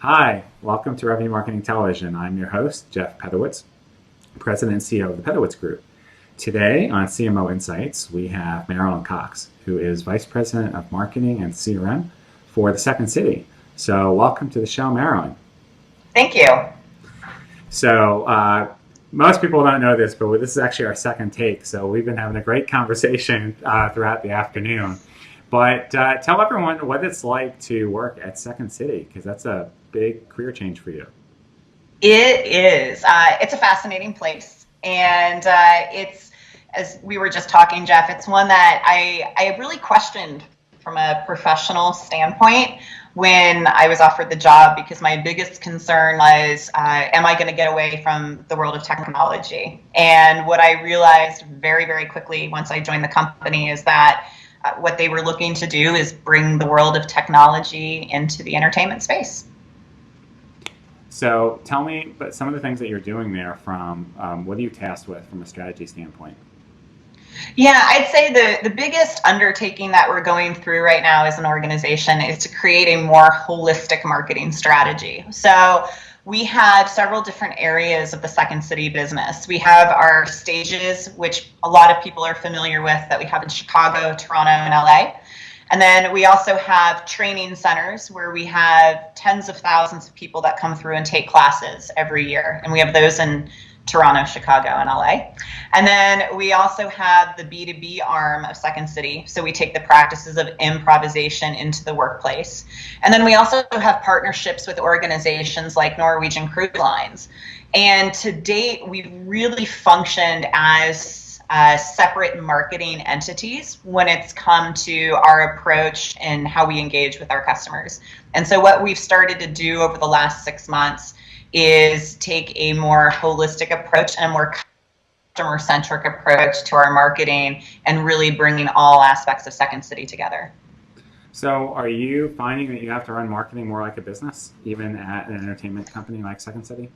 Hi, welcome to Revenue Marketing Television. I'm your host, Jeff Pedowitz, President and CEO of the Pedowitz Group. Today on CMO Insights, we have Marilyn Cox, who is Vice President of Marketing and CRM for the Second City. So welcome to the show, Marilyn. Thank you. So most people don't know this, but this is actually our second take. So we've been having a great conversation throughout the afternoon. But tell everyone what it's like to work at Second City, because that's a big career change for you. It is. It's a fascinating place. And it's, as we were just talking, Jeff, it's one that I really questioned from a professional standpoint when I was offered the job, because my biggest concern was, am I going to get away from the world of technology? And what I realized very, very quickly once I joined the company is that what they were looking to do is bring the world of technology into the entertainment space. So tell me but some of the things that you're doing there from, what are you tasked with from a strategy standpoint? Yeah, I'd say the biggest undertaking that we're going through right now as an organization is to create a more holistic marketing strategy. So we have several different areas of the Second City business. We have our stages, which a lot of people are familiar with, that we have in Chicago, Toronto, and LA. And then we also have training centers where we have tens of thousands of people that come through and take classes every year. And we have those in Toronto, Chicago, and LA. And then we also have the B2B arm of Second City. So we take the practices of improvisation into the workplace. And then we also have partnerships with organizations like Norwegian Cruise Lines. And to date, we've really functioned as separate marketing entities when it's come to our approach and how we engage with our customers. And so what we've started to do over the last 6 months is take a more holistic approach and a more customer-centric approach to our marketing and really bringing all aspects of Second City together. So are you finding that you have to run marketing more like a business, even at an entertainment company like Second City?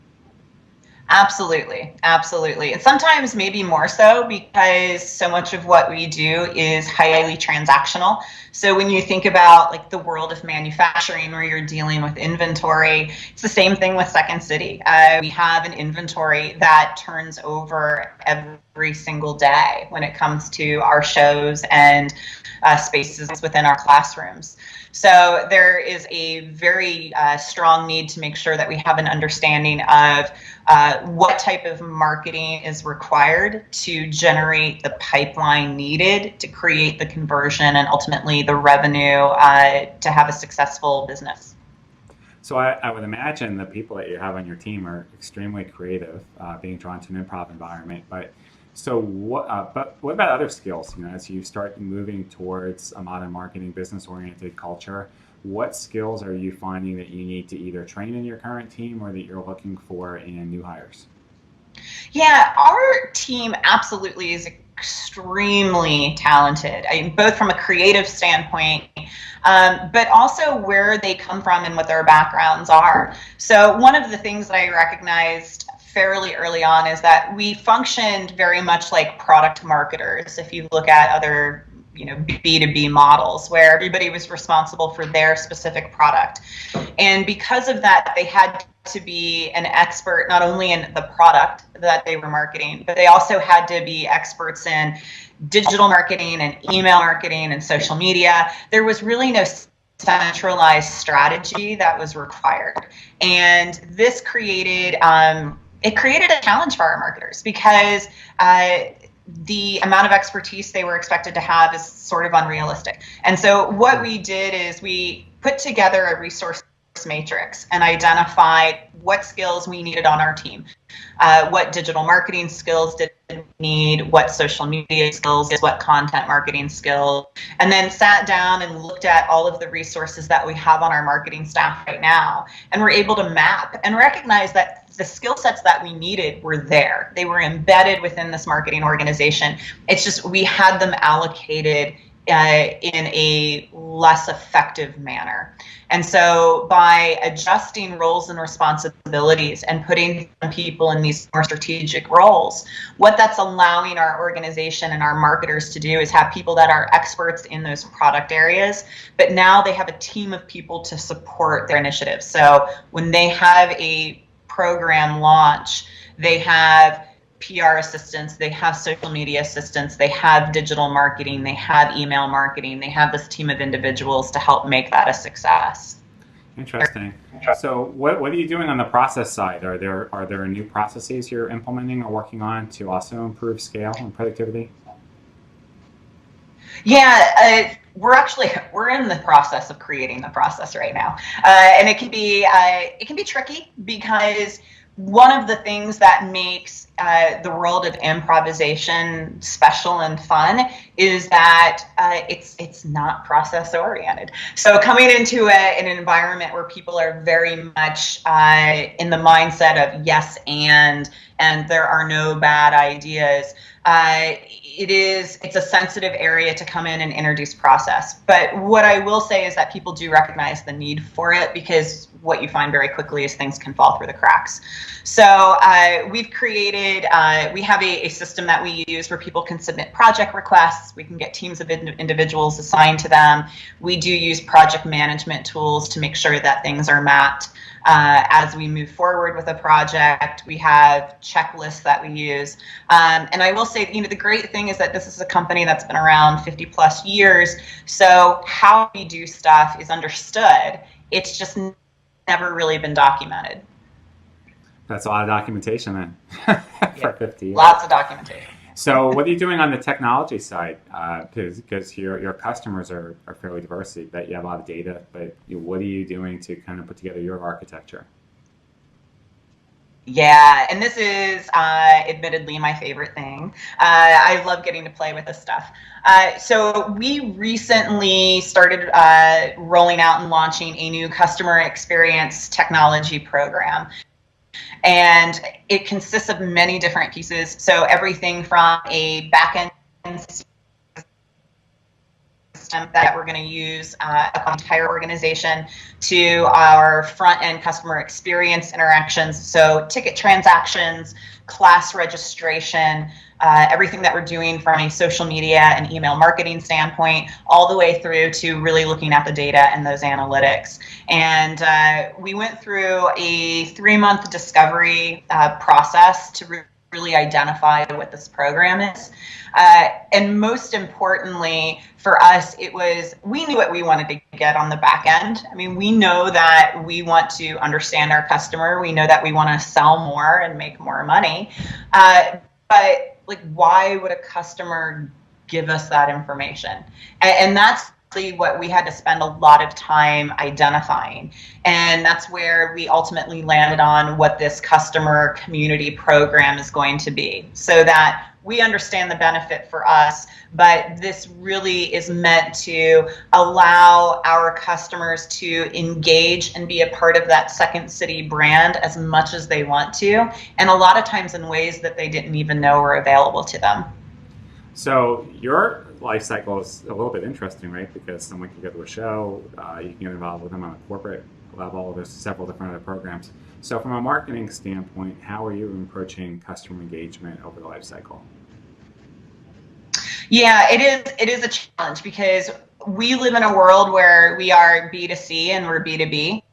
Absolutely, absolutely. And sometimes maybe more so because so much of what we do is highly transactional. So when you think about like the world of manufacturing where you're dealing with inventory, it's the same thing with Second City. We have an inventory that turns over every single day when it comes to our shows and spaces within our classrooms. So there is a very strong need to make sure that we have an understanding of what type of marketing is required to generate the pipeline needed to create the conversion and ultimately the revenue to have a successful business. So I would imagine the people that you have on your team are extremely creative, being drawn to an improv environment. But what about other skills? You know, as you start moving towards a modern marketing, business-oriented culture, what skills are you finding that you need to either train in your current team or that you're looking for in new hires? Yeah, our team absolutely is extremely talented, both from a creative standpoint, but also where they come from and what their backgrounds are. So one of the things that I recognized fairly early on is that we functioned very much like product marketers. If you look at other B2B models where everybody was responsible for their specific product. And because of that, they had to be an expert not only in the product that they were marketing, but they also had to be experts in digital marketing and email marketing and social media. There was really no centralized strategy that was required. And this created a challenge for our marketers because the amount of expertise they were expected to have is sort of unrealistic. And so what we did is we put together a resource matrix and identified what skills we needed on our team, what digital marketing skills did we need, what social media skills, what content marketing skills, and then sat down and looked at all of the resources that we have on our marketing staff right now. And we're able to map and recognize that the skill sets that we needed were there. They were embedded within this marketing organization. It's just we had them allocated in a less effective manner. And so by adjusting roles and responsibilities and putting people in these more strategic roles, what that's allowing our organization and our marketers to do is have people that are experts in those product areas, but now they have a team of people to support their initiatives. So when they have a program launch, they have PR assistants, they have social media assistants, they have digital marketing, they have email marketing, they have this team of individuals to help make that a success. Interesting. So what are you doing on the process side? Are there new processes you're implementing or working on to also improve scale and productivity? Yeah, we're in the process of creating the process right now, and it can be tricky because one of the things that makes the world of improvisation special and fun is that it's not process oriented. So coming into an environment where people are very much in the mindset of yes and there are no bad ideas, it's a sensitive area to come in and introduce process. But what I will say is that people do recognize the need for it, because what you find very quickly is things can fall through the cracks. So we've created, we have a system that we use where people can submit project requests. We can get teams of individuals assigned to them. We do use project management tools to make sure that things are mapped. As we move forward with a project, we have checklists that we use. And I will say, the great thing is that this is a company that's been around 50 plus years. So how we do stuff is understood. It's just never really been documented. That's a lot of documentation then for 50 years. Lots of documentation. So what are you doing on the technology side? Because your customers are fairly diverse, that you have a lot of data, but what are you doing to kind of put together your architecture? Yeah, and this is admittedly my favorite thing. I love getting to play with this stuff. So we recently started rolling out and launching a new customer experience technology program. And it consists of many different pieces. So everything from a back-end system that we're going to use across the entire organization to our front-end customer experience interactions. So ticket transactions, class registration, everything that we're doing from a social media and email marketing standpoint, all the way through to really looking at the data and those analytics. And we went through a 3-month discovery process to really identify what this program is. And most importantly, for us, we knew what we wanted to get on the back end. I mean, we know that we want to understand our customer. We know that we want to sell more and make more money. But why would a customer give us that information? And that's what we had to spend a lot of time identifying. And that's where we ultimately landed on what this customer community program is going to be, so that we understand the benefit for us, but this really is meant to allow our customers to engage and be a part of that Second City brand as much as they want to, and a lot of times in ways that they didn't even know were available to them. So your life cycle is a little bit interesting, right? Because someone can go to a show, you can get involved with them on a corporate level. There's several different other programs. So from a marketing standpoint, how are you approaching customer engagement over the life cycle? Yeah, it is a challenge, because we live in a world where we are B2C and we're B2B.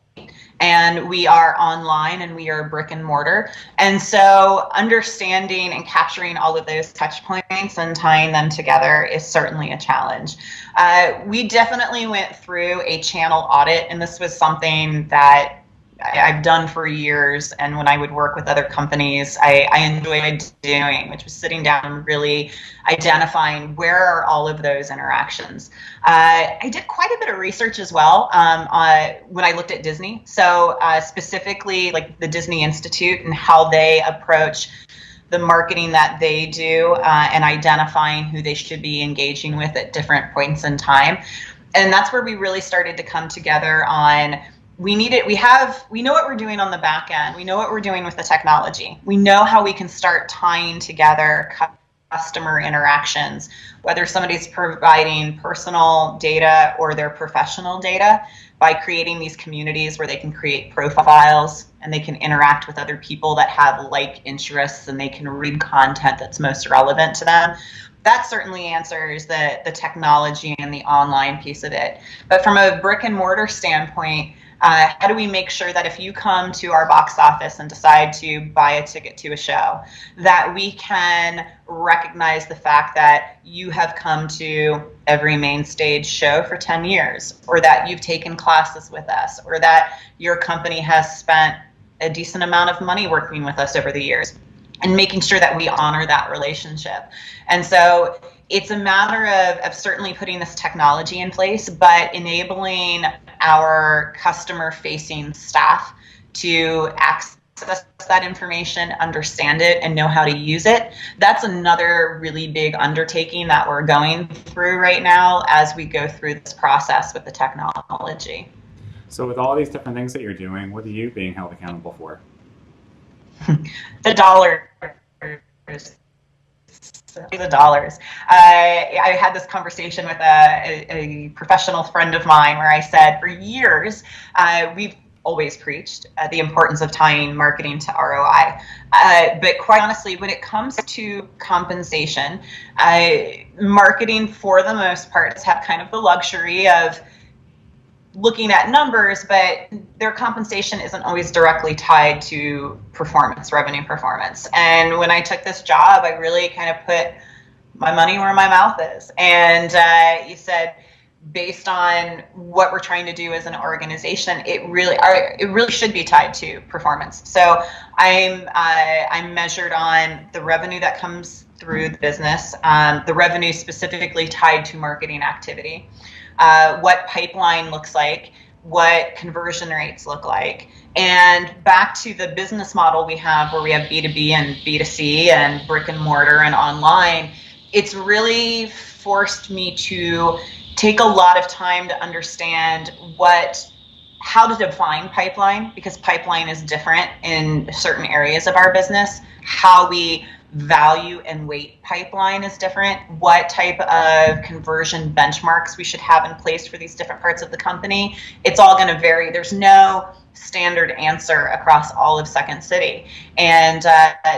And we are online and we are brick and mortar. And so understanding and capturing all of those touch points and tying them together is certainly a challenge. We definitely went through a channel audit, and this was something that I've done for years, and when I would work with other companies, I enjoyed doing, which was sitting down and really identifying where are all of those interactions. I did quite a bit of research as well when I looked at Disney. So specifically like the Disney Institute and how they approach the marketing that they do and identifying who they should be engaging with at different points in time. And that's where we really started to come together on we know what we're doing on the back end. We know what we're doing with the technology. We know how we can start tying together customer interactions, whether somebody's providing personal data or their professional data, by creating these communities where they can create profiles and they can interact with other people that have like interests and they can read content that's most relevant to them. That certainly answers the technology and the online piece of it. But from a brick and mortar standpoint, how do we make sure that if you come to our box office and decide to buy a ticket to a show, that we can recognize the fact that you have come to every main stage show for 10 years, or that you've taken classes with us, or that your company has spent a decent amount of money working with us over the years, and making sure that we honor that relationship. And so it's a matter of certainly putting this technology in place, but enabling our customer-facing staff to access that information, understand it, and know how to use it. That's another really big undertaking that we're going through right now as we go through this process with the technology. So with all these different things that you're doing, what are you being held accountable for? The dollars. The dollars. I had this conversation with a professional friend of mine where I said, for years, we've always preached the importance of tying marketing to ROI. But quite honestly, when it comes to compensation, marketing, for the most part, has had kind of the luxury of looking at numbers, but their compensation isn't always directly tied to performance, revenue performance. And when I took this job, I really kind of put my money where my mouth is. And you said, based on what we're trying to do as an organization, it really should be tied to performance. So I'm measured on the revenue that comes through the business, the revenue specifically tied to marketing activity. What pipeline looks like, what conversion rates look like. And back to the business model we have, where we have B2B and B2C and brick and mortar and online, it's really forced me to take a lot of time to understand how to define pipeline, because pipeline is different in certain areas of our business. How we value and weight pipeline is different. What type of conversion benchmarks we should have in place for these different parts of the company. It's all going to vary. There's no standard answer across all of Second City. And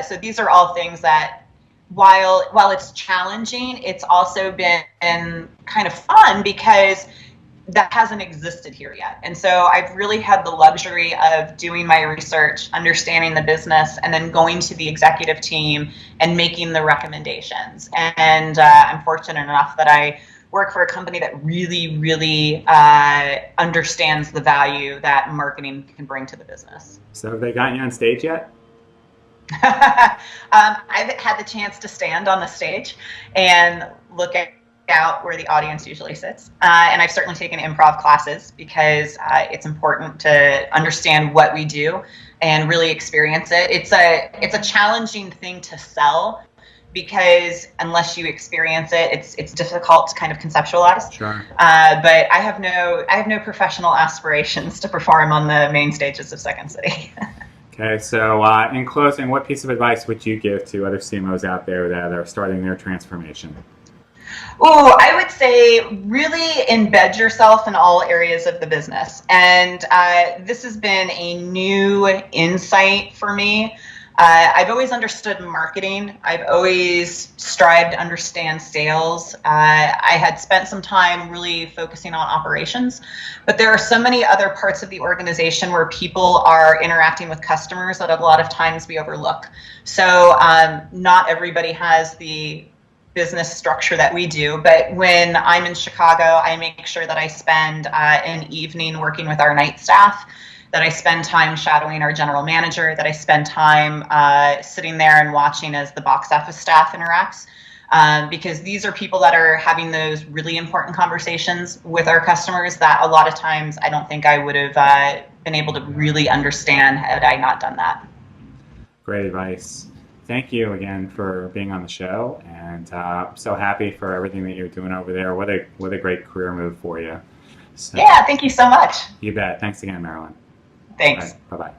so these are all things that, while it's challenging, it's also been kind of fun, because that hasn't existed here yet. And so I've really had the luxury of doing my research, understanding the business, and then going to the executive team and making the recommendations. And I'm fortunate enough that I work for a company that really, really understands the value that marketing can bring to the business. So have they gotten you on stage yet? I've had the chance to stand on the stage and look out where the audience usually sits. And I've certainly taken improv classes, because it's important to understand what we do and really experience it. It's a challenging thing to sell, because unless you experience it, it's difficult to kind of conceptualize. Sure. But I have no professional aspirations to perform on the main stages of Second City. Okay, so in closing, what piece of advice would you give to other CMOs out there that are starting their transformation? Oh, I would say really embed yourself in all areas of the business. And this has been a new insight for me. I've always understood marketing. I've always strived to understand sales. I had spent some time really focusing on operations, but there are so many other parts of the organization where people are interacting with customers that a lot of times we overlook. So not everybody has the business structure that we do, but when I'm in Chicago, I make sure that I spend an evening working with our night staff, that I spend time shadowing our general manager, that I spend time sitting there and watching as the box office staff interacts, because these are people that are having those really important conversations with our customers that a lot of times I don't think I would have been able to really understand had I not done that. Great advice. Thank you again for being on the show, and I'm so happy for everything that you're doing over there. What a great career move for you. So, yeah, thank you so much. You bet. Thanks again, Marilyn. Thanks. Bye-bye.